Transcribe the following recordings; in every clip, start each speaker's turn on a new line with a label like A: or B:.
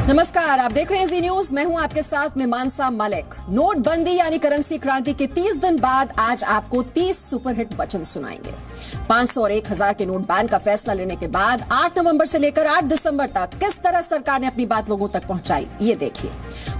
A: नमस्कार, आप देख रहे हैं जी न्यूज। मैं हूं आपके साथ में मानसा मलिक। नोटबंदी यानी करेंसी क्रांति के 30 दिन बाद आज आपको 30 सुपरहिट वचन सुनाएंगे। 500 और 1000 के नोट बैन का फैसला लेने के बाद 8 नवंबर से लेकर 8 दिसंबर तक किस तरह सरकार ने अपनी बात लोगों तक पहुंचाई, ये देखिए।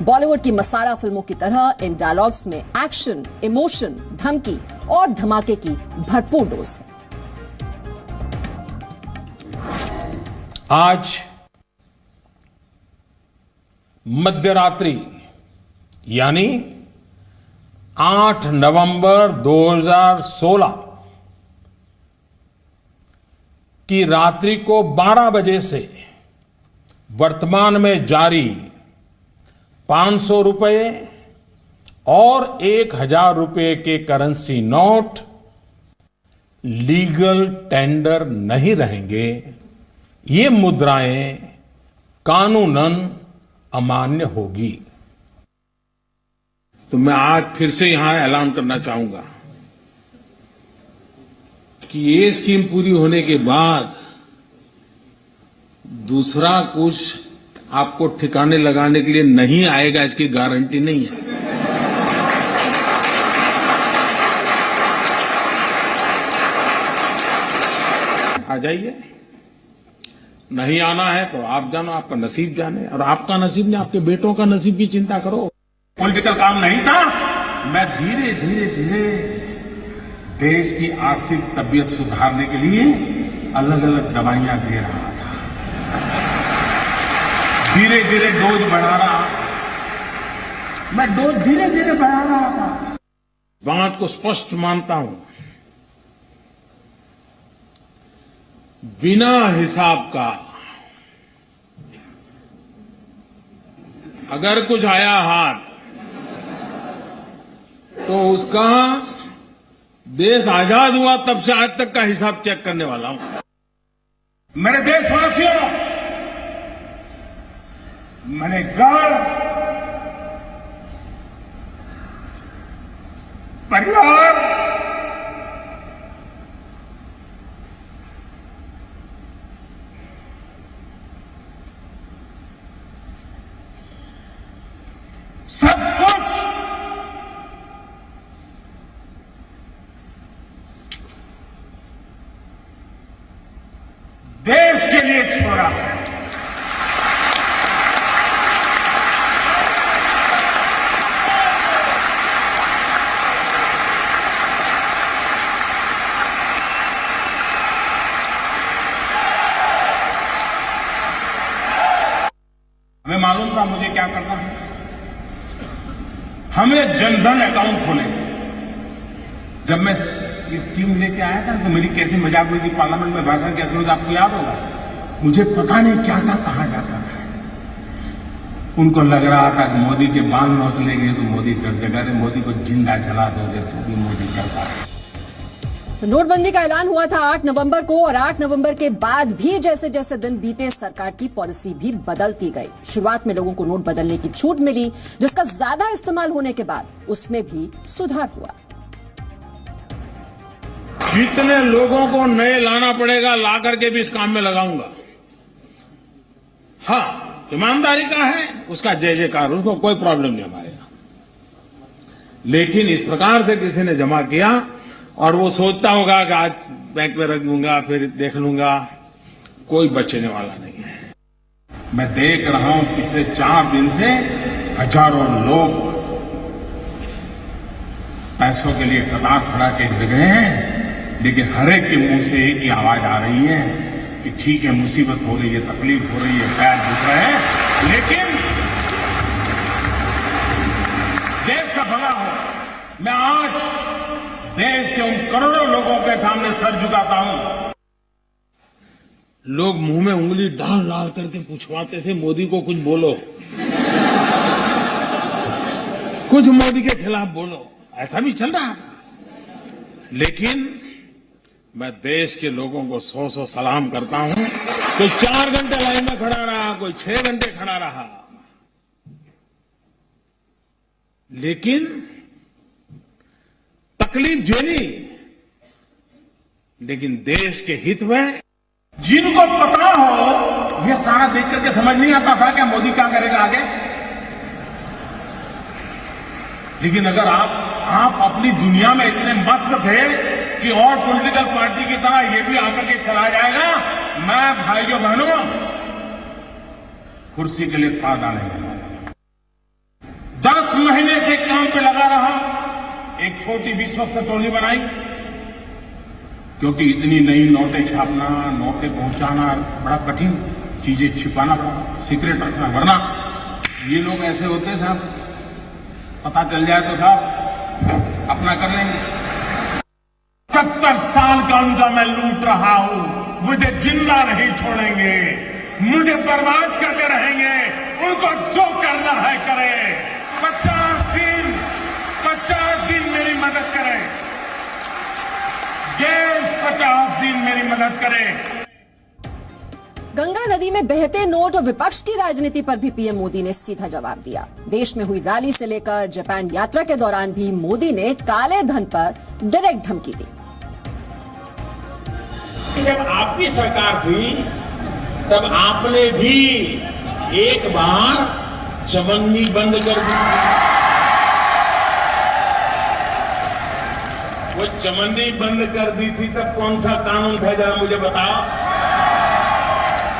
A: बॉलीवुड की मसाला फिल्मों की तरह इन डायलॉग्स में एक्शन, इमोशन, धमकी और धमाके की भरपूर डोज है।
B: आज मध्यरात्रि यानी 8 नवंबर 2016 की रात्रि को 12 बजे से वर्तमान में जारी 500 रुपये और 1000 रुपये के करेंसी नोट लीगल टेंडर नहीं रहेंगे। ये मुद्राएं कानूनन अमान्य होगी। तो मैं आज फिर से यहां ऐलान करना चाहूंगा कि ये स्कीम पूरी होने के बाद दूसरा कुछ आपको ठिकाने लगाने के लिए नहीं आएगा, इसकी गारंटी नहीं है। आ जाइए, नहीं आना है तो आप जानो, आपका नसीब जाने, और आपका नसीब नहीं, आपके बेटों का नसीब की चिंता करो। पॉलिटिकल काम नहीं था। मैं धीरे धीरे धीरे देश की आर्थिक तबीयत सुधारने के लिए अलग अलग दवाइयां दे रहा था, धीरे धीरे डोज बढ़ा रहा, मैं डोज धीरे धीरे बढ़ा रहा था। बात को स्पष्ट मानता हूं, बिना हिसाब का अगर कुछ आया हाथ तो उसका देश आजाद हुआ तब से आज तक का हिसाब चेक करने वाला हूं। मेरे देशवासियों, मैंने घर, परिवार, सब कुछ देश के लिए छोड़ा है। हमें मालूम था मुझे क्या करना है। हमने जनधन अकाउंट खोले। जब मैं स्कीम लेके आया था तो मेरी कैसी मजाक हुई थी पार्लियामेंट में, भाषण कैसे हुई, आपको याद होगा। मुझे पता नहीं क्या था, कहा जाता था। उनको लग रहा था कि मोदी के बाल नोचलेंगे तो मोदी डर जाएगा, अरे मोदी को जिंदा जला दोगे तो भी मोदी डरता है।
A: नोटबंदी का ऐलान हुआ था 8 नवंबर को, और 8 नवंबर के बाद भी जैसे जैसे दिन बीते सरकार की पॉलिसी भी बदलती गई। शुरुआत में लोगों को नोट बदलने की छूट मिली, जिसका ज्यादा इस्तेमाल होने के बाद उसमें भी सुधार हुआ।
B: जितने लोगों को नए लाना पड़ेगा ला करके भी इस काम में लगाऊंगा। हाँ, ईमानदारी का है, उसका जय जयकार, उसको कोई प्रॉब्लम नहीं हमारे यहां। लेकिन इस प्रकार से किसी ने जमा किया और वो सोचता होगा कि आज बैंक में रख दूंगा फिर देख लूंगा, कोई बचने वाला नहीं है। मैं देख रहा हूं पिछले 4 दिन से हजारों लोग पैसों के लिए कतार खड़ा के गए हैं, लेकिन हर एक के मुंह से एक ही आवाज आ रही है कि ठीक है, मुसीबत हो रही है, तकलीफ हो रही है, पैर दुख रहे हैं, लेकिन देश का भला हो। मैं आज देश के उन करोड़ों लोगों के सामने सर झुकाता हूं। लोग मुंह में उंगली डाल डाल करके पूछवाते थे, मोदी को कुछ बोलो, कुछ मोदी के खिलाफ बोलो, ऐसा भी चल रहा था। लेकिन मैं देश के लोगों को 100 सलाम करता हूं। कोई 4 घंटे लाइन में खड़ा रहा, कोई 6 घंटे खड़ा रहा, लेकिन तकलीफ झेली, लेकिन देश के हित में। जिनको पता हो ये ये सारा देख करके समझ नहीं आता था कि मोदी क्या करेगा आगे। लेकिन अगर आप अपनी दुनिया में इतने मस्त थे कि और पॉलिटिकल पार्टी की तरह ये भी आकर के चला जाएगा, मैं भाइयों बहनों कुर्सी के लिए पा डालेंगे। 10 महीने से काम पे लगा रहा, एक छोटी विश्वस्त टोली बनाई, क्योंकि इतनी नई नोटें छापना, नोटें पहुंचाना बड़ा कठिन, चीजें छिपाना बड़ा सीक्रेट रखना, वरना ये लोग ऐसे होते साहब, पता चल जाए तो साहब अपना कर लेंगे। 70 साल का उनका मैं लूट रहा हूं, मुझे जिंदा नहीं छोड़ेंगे, मुझे बर्बाद करके रहेंगे, उनको जो करना है करें। 50 दिन मेरी मदद करें, देश 50 दिन मेरी मदद करें।
A: गंगा नदी में बहते नोट और विपक्ष की राजनीति पर भी पीएम मोदी ने सीधा जवाब दिया। देश में हुई रैली से लेकर जापान यात्रा के दौरान भी मोदी ने काले धन पर डायरेक्ट धमकी दी।
C: जब आपकी सरकार थी तब आपने भी एक बार चमन्नी बंद कर दी थी। वो चमन्नी बंद कर दी थी तब कौन सा कानून था, जरा मुझे बताओ।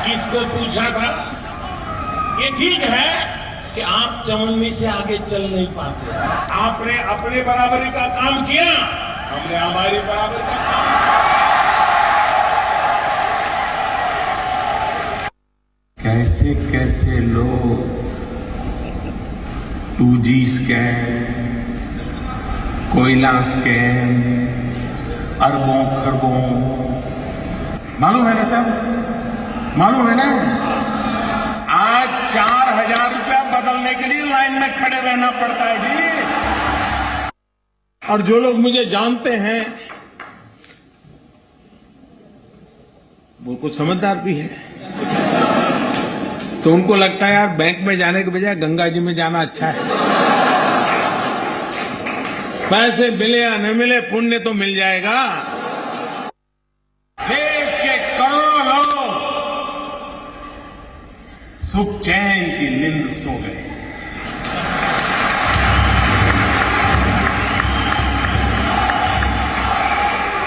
C: किसको पूछा था? ये ठीक है कि आप चमन्नी से आगे चल नहीं पाते, आपने अपने बराबरी का काम किया, हमने हमारी बराबरी का काम किया।
B: कैसे कैसे लोग 2G स्कैम, कोयला स्कैम, अरबों खरबों, मालूम है ना साहब, मालूम है ना। आज 4000 रुपया बदलने के लिए लाइन में खड़े रहना पड़ता है जी। और जो लोग मुझे जानते हैं वो कुछ समझदार भी है, तो उनको लगता है यार बैंक में जाने के बजाय गंगा जी में जाना अच्छा है। पैसे मिले या न मिले, पुण्य तो मिल जाएगा। देश के करोड़ों लोग सुख चैन की नींद सो गए।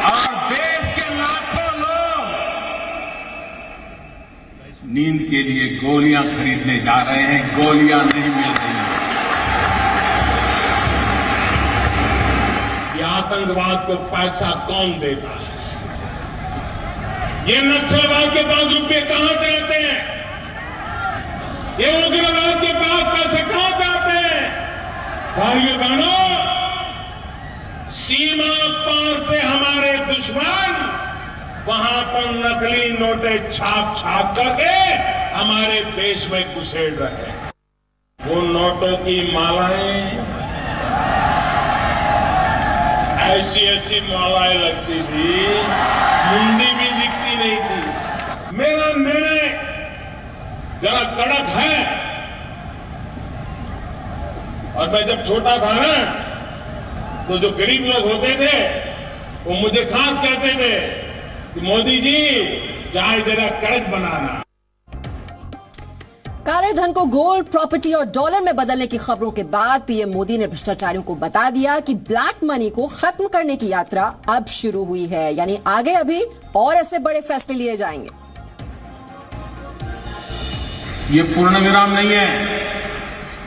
B: और देश के लाखों लोग नींद के लिए गोलियां खरीदने जा रहे हैं, गोलियां नहीं मिल रही।
C: ये आतंकवाद को पैसा कौन देता है? ये नक्सलवाद के पास रुपये कहां से आते हैं? ये उग्रवाद के पास पैसे कहां से आते हैं? भाइयों बहनों, सीमा पार से हमारे दुश्मन वहां पर नकली नोटें छाप छाप करके हमारे देश में घुसेड़ रहे हैं। वो नोटों की मालाएं ऐसी ऐसी मालाएं लगती थी, मुंडी भी दिखती नहीं थी। मेरा निर्णय जरा कड़क है, और मैं जब छोटा था ना, तो जो गरीब लोग होते थे वो मुझे खास कहते थे कि मोदी जी चाय जरा कड़क बनाना।
A: काले धन को गोल्ड, प्रॉपर्टी और डॉलर में बदलने की खबरों के बाद पीएम मोदी ने भ्रष्टाचारियों को बता दिया कि ब्लैक मनी को खत्म करने की यात्रा अब शुरू हुई है, यानी आगे अभी और ऐसे बड़े फैसले लिए जाएंगे।
B: ये पूर्ण विराम नहीं है,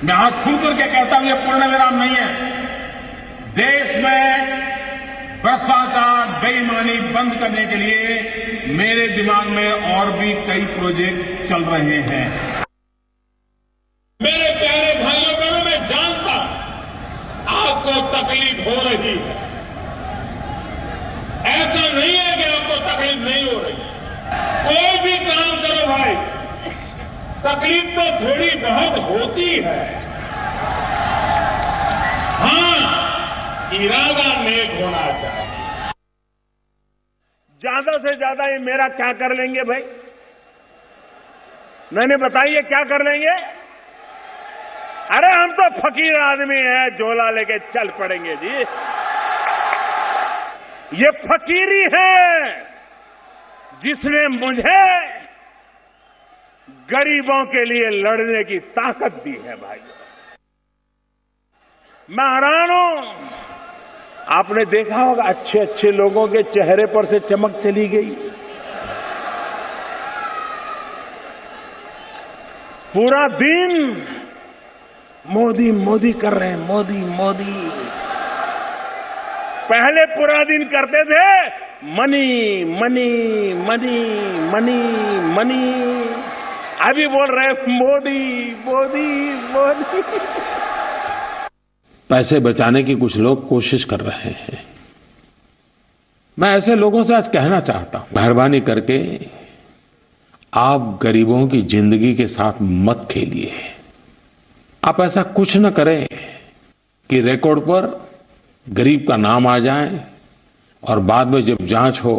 B: मैं हाथ खुल करके कहता हूं, ये पूर्ण विराम नहीं है। देश में भ्रष्टाचार, बेईमानी बंद करने के लिए मेरे दिमाग में और भी कई प्रोजेक्ट चल रहे हैं।
C: मेरे प्यारे भाइयों बहनों, मैं जानता आपको तकलीफ हो रही है, ऐसा नहीं है कि आपको तकलीफ नहीं हो रही। कोई भी काम करो भाई, तकलीफ तो थोड़ी बहुत होती है। हाँ, इरादा नेक होना चाहिए।
D: ज्यादा से ज्यादा ये मेरा क्या कर लेंगे भाई? मैंने बताइए क्या कर लेंगे? अरे हम तो फकीर आदमी हैं, झोला लेके चल पड़ेंगे जी। ये फकीरी है जिसने मुझे गरीबों के लिए लड़ने की ताकत दी है भाई। मैं हैरान हूं, आपने देखा होगा अच्छे अच्छे लोगों के चेहरे पर से चमक चली गई। पूरा दिन मोदी मोदी कर रहे हैं, मोदी मोदी। पहले पूरा दिन करते थे money money money money money, अभी बोल रहे हैं मोदी मोदी मोदी।
B: पैसे बचाने की कुछ लोग कोशिश कर रहे हैं। मैं ऐसे लोगों से आज कहना चाहता हूं, मेहरबानी करके आप गरीबों की जिंदगी के साथ मत खेलिए। आप ऐसा कुछ न करें कि रिकॉर्ड पर गरीब का नाम आ जाए और बाद में जब जांच हो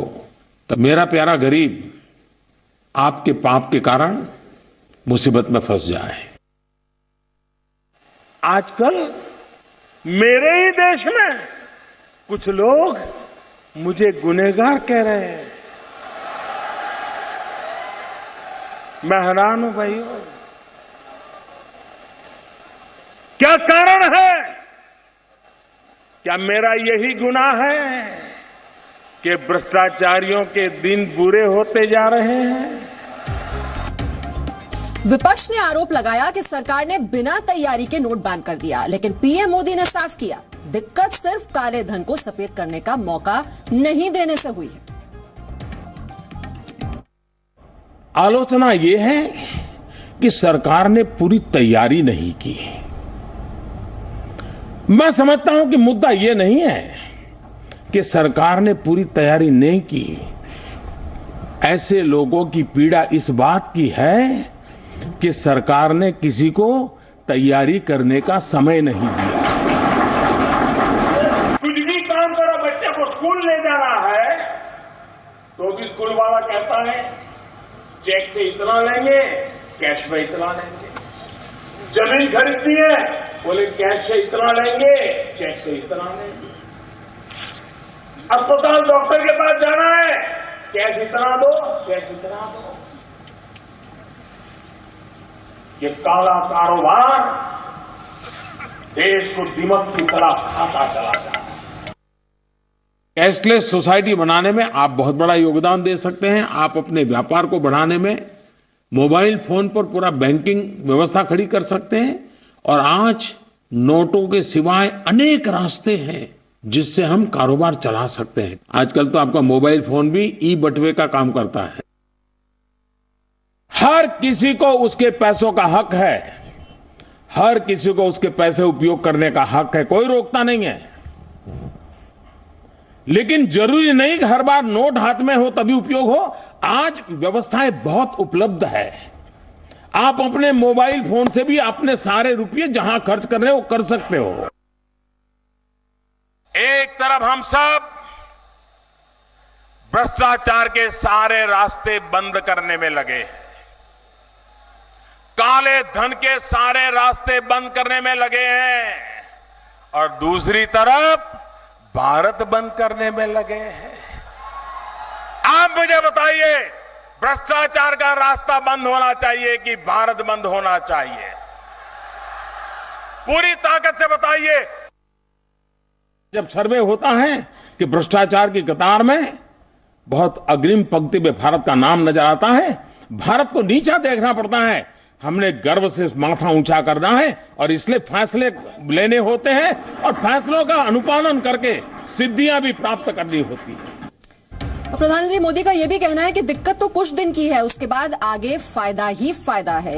B: तो मेरा प्यारा गरीब आपके पाप के कारण मुसीबत में फंस जाए।
D: आजकल मेरे ही देश में कुछ लोग मुझे गुनहगार कह रहे हैं। मैं हैरान हूं भाइयों, क्या कारण है? क्या मेरा यही गुनाह है कि भ्रष्टाचारियों के दिन बुरे होते जा रहे हैं?
A: विपक्ष ने आरोप लगाया कि सरकार ने बिना तैयारी के नोट बैन कर दिया, लेकिन पीएम मोदी ने साफ किया, दिक्कत सिर्फ काले धन को सफेद करने का मौका नहीं देने से हुई है।
B: आलोचना यह है कि सरकार ने पूरी तैयारी नहीं की। मैं समझता हूं कि मुद्दा यह नहीं है कि सरकार ने पूरी तैयारी नहीं की। ऐसे लोगों की पीड़ा इस बात की है कि सरकार ने किसी को तैयारी करने का समय नहीं दिया।
D: कुछ भी काम करो, बच्चे को स्कूल ले जाना है तो भी स्कूल वाला कहता है चेक से इतना लेंगे, कैश में इतना लेंगे। जमीन खरीदनी है, बोले कैश से इतना लेंगे, चेक से इतना लेंगे। अस्पताल डॉक्टर के पास जाना है, कैश इतना दो, कैश इतना दो। ये काला कारोबार देश को दीमक की तरह खाता चला जाता है।
B: कैशलेस सोसाइटी बनाने में आप बहुत बड़ा योगदान दे सकते हैं। आप अपने व्यापार को बढ़ाने में मोबाइल फोन पर पूरा बैंकिंग व्यवस्था खड़ी कर सकते हैं। और आज नोटों के सिवाय अनेक रास्ते हैं जिससे हम कारोबार चला सकते हैं। आजकल तो आपका मोबाइल फोन भी ई बटुए का काम करता है। हर किसी को उसके पैसों का हक है, हर किसी को उसके पैसे उपयोग करने का हक है, कोई रोकता नहीं है। लेकिन जरूरी नहीं कि हर बार नोट हाथ में हो तभी उपयोग हो। आज व्यवस्थाएं बहुत उपलब्ध है। आप अपने मोबाइल फोन से भी अपने सारे रुपये जहां खर्च कर रहे हो वो कर सकते हो।
C: एक तरफ हम सब भ्रष्टाचार के सारे रास्ते बंद करने में लगे हैं, काले धन के सारे रास्ते बंद करने में लगे हैं, और दूसरी तरफ भारत बंद करने में लगे हैं। आप मुझे बताइए, भ्रष्टाचार का रास्ता बंद होना चाहिए कि भारत बंद होना चाहिए? पूरी ताकत से बताइए।
B: जब सर्वे होता है कि भ्रष्टाचार की कतार में बहुत अग्रिम पंक्ति में भारत का नाम नजर आता है, भारत को नीचा देखना पड़ता है। हमने गर्व से माथा ऊंचा करना है और इसलिए फैसले लेने होते हैं और फैसलों का अनुपालन करके सिद्धियां भी प्राप्त करनी होती है।
A: प्रधानमंत्री मोदी का यह भी कहना है कि दिक्कत तो कुछ दिन की है, उसके बाद आगे फायदा ही फायदा है।